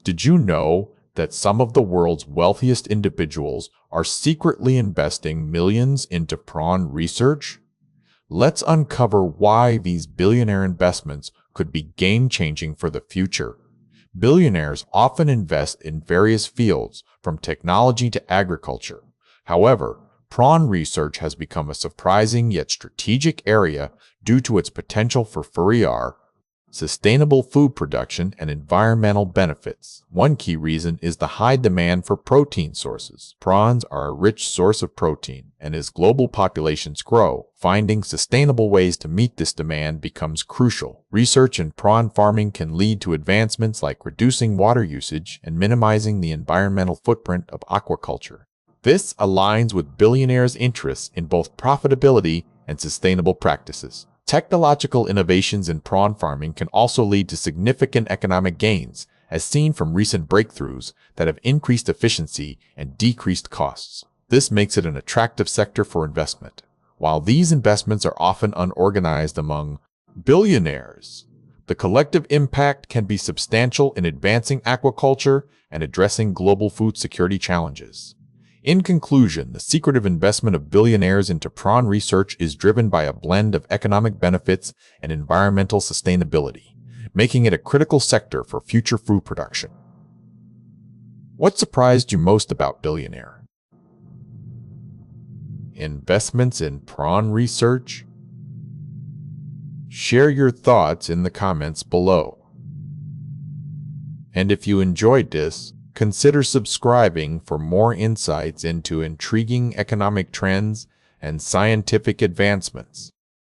Did you know that some of the world's wealthiest individuals are secretly investing millions into prawn research? Let's uncover why these billionaire investments could be game-changing for the future. Billionaires often invest in various fields, from technology to agriculture. However, prawn research has become a surprising yet strategic area due to its potential for sustainable food production and environmental benefits. One key reason is the high demand for protein sources. Prawns are a rich source of protein, and as global populations grow, finding sustainable ways to meet this demand becomes crucial. Research in prawn farming can lead to advancements like reducing water usage and minimizing the environmental footprint of aquaculture. This aligns with billionaires' interests in both profitability and sustainable practices. Technological innovations in prawn farming can also lead to significant economic gains, as seen from recent breakthroughs that have increased efficiency and decreased costs. This makes it an attractive sector for investment. While these investments are often unorganized among billionaires, the collective impact can be substantial in advancing aquaculture and addressing global food security challenges. In conclusion, the secretive investment of billionaires into prawn research is driven by a blend of economic benefits and environmental sustainability, making it a critical sector for future food production. What surprised you most about Billionaire? Investments in prawn research? Share your thoughts in the comments below. And if you enjoyed this, consider subscribing for more insights into intriguing economic trends and scientific advancements.